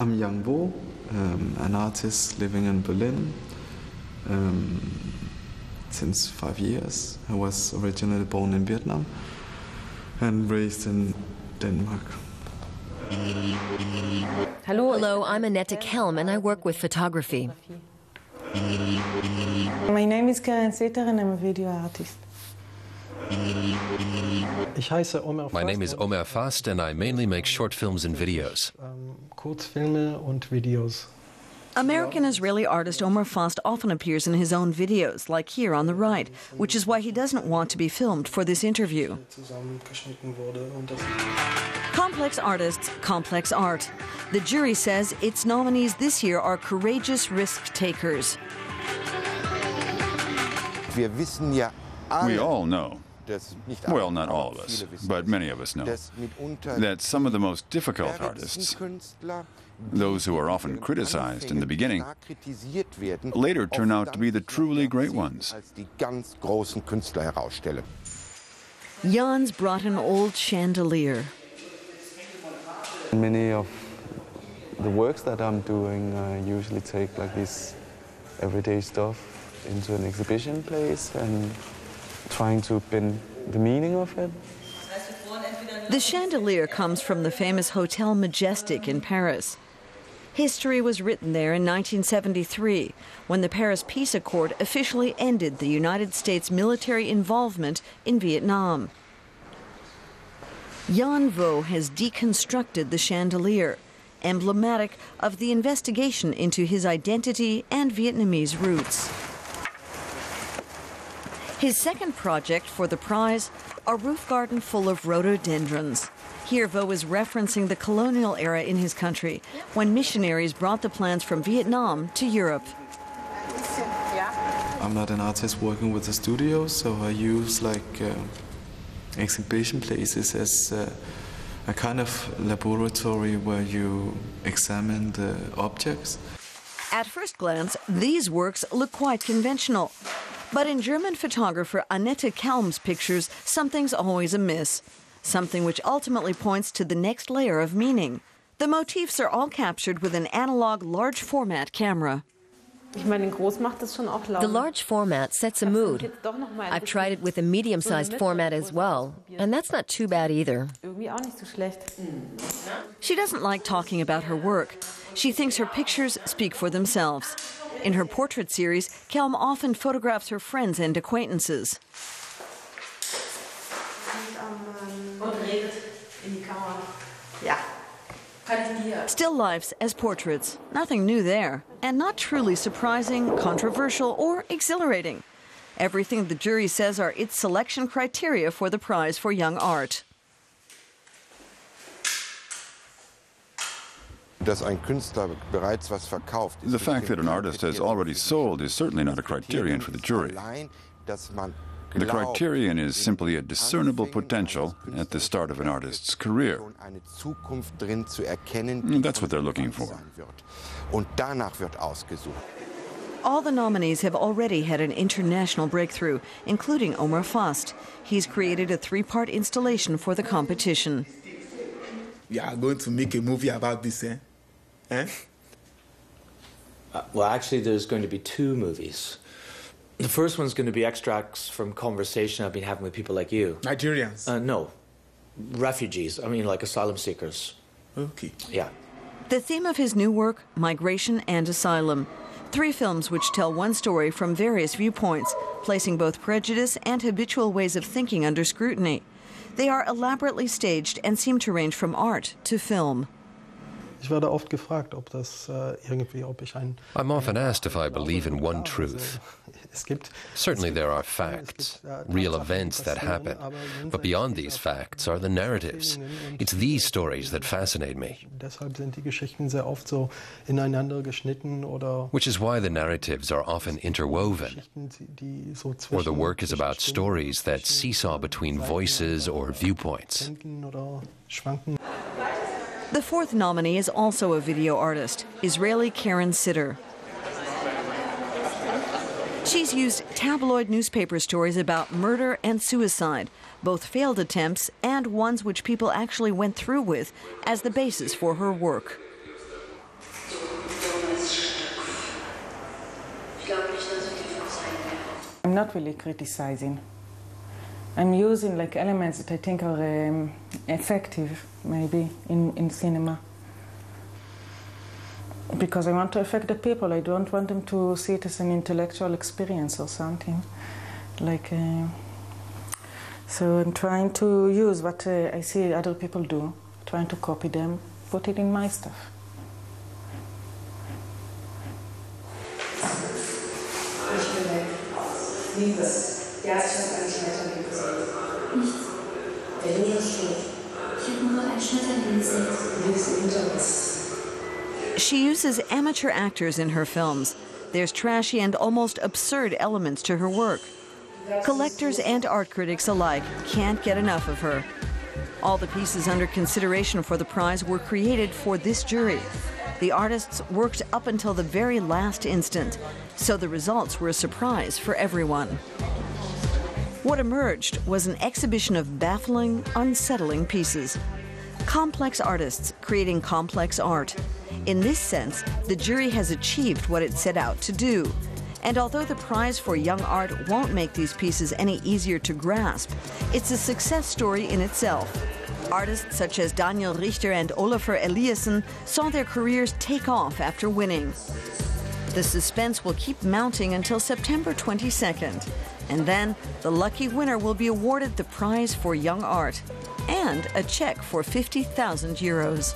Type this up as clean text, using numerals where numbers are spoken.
I'm Danh Vo, an artist living in Berlin since 5 years. I was originally born in Vietnam and raised in Denmark. Hello, I'm Annette Kelm and I work with photography. My name is Keren Cytter and I'm a video artist. My name is Omer Fast and I mainly make short films and videos. Kurzfilme und Videos. American-Israeli artist Omer Fast often appears in his own videos, like here on the right, which is why he doesn't want to be filmed for this interview. Complex artists, complex art. The jury says its nominees this year are courageous risk-takers. We all know, well, not all of us, but many of us know, that some of the most difficult artists, those who are often criticized in the beginning, later turn out to be the truly great ones. Jan's brought an old chandelier. Many of the works that I'm doing usually take like this everyday stuff into an exhibition place and trying to bend the meaning of it. The chandelier comes from the famous Hotel Majestic in Paris. History was written there in 1973, when the Paris Peace Accord officially ended the United States military involvement in Vietnam. Danh Vo has deconstructed the chandelier, emblematic of the investigation into his identity and Vietnamese roots. His second project for the prize, a roof garden full of rhododendrons. Here, Vo is referencing the colonial era in his country, when missionaries brought the plants from Vietnam to Europe. I'm not an artist working with a studio, so I use exhibition places as a kind of laboratory where you examine the objects. At first glance, these works look quite conventional. But in German photographer Annette Kelm's pictures, something's always amiss. Something which ultimately points to the next layer of meaning. The motifs are all captured with an analog large format camera. The large format sets a mood. I've tried it with a medium-sized format as well, and that's not too bad either. She doesn't like talking about her work. She thinks her pictures speak for themselves. In her portrait series, Kelm often photographs her friends and acquaintances. Still lifes as portraits. Nothing new there. And not truly surprising, controversial, or exhilarating. Everything the jury says are its selection criteria for the prize for young art. The fact that an artist has already sold is certainly not a criterion for the jury. The criterion is simply a discernible potential at the start of an artist's career. That's what they're looking for. All the nominees have already had an international breakthrough, including Omer Fast. He's created a 3-part installation for the competition. We are going to make a movie about this, eh? Well, actually, there's going to be 2 movies. The first one's going to be extracts from conversation I've been having with people like you. Nigerians? No. Refugees. I mean, like asylum seekers. Okay. Yeah. The theme of his new work, migration and asylum. 3 films which tell one story from various viewpoints, placing both prejudice and habitual ways of thinking under scrutiny. They are elaborately staged and seem to range from art to film. I'm often asked if I believe in one truth. Certainly there are facts, real events that happen, but beyond these facts are the narratives. It's these stories that fascinate me. Which is why the narratives are often interwoven, or the work is about stories that seesaw between voices or viewpoints. The 4th nominee is also a video artist, Israeli Keren Cytter. She's used tabloid newspaper stories about murder and suicide, both failed attempts and ones which people actually went through with, as the basis for her work. I'm not really criticizing. I'm using like elements that I think are effective, maybe, in cinema. Because I want to affect the people. I don't want them to see it as an intellectual experience or something. So I'm trying to use what I see other people do, trying to copy them, put it in my stuff. Ja, ich habe einen Schmetterling gesehen. Nicht? Der Junge steht. Ich habe nur einen Schmetterling gesehen. Wie ist im Hintergrund? She uses amateur actors in her films. There's trashy and almost absurd elements to her work. Collectors and art critics alike can't get enough of her. All the pieces under consideration for the prize were created for this jury. The artists worked up until the very last instant, so the results were a surprise for everyone. What emerged was an exhibition of baffling, unsettling pieces. Complex artists creating complex art. In this sense, the jury has achieved what it set out to do. And although the prize for young art won't make these pieces any easier to grasp, it's a success story in itself. Artists such as Daniel Richter and Olafur Eliasson saw their careers take off after winning. The suspense will keep mounting until September 22nd. And then the lucky winner will be awarded the prize for young art and a check for €50,000.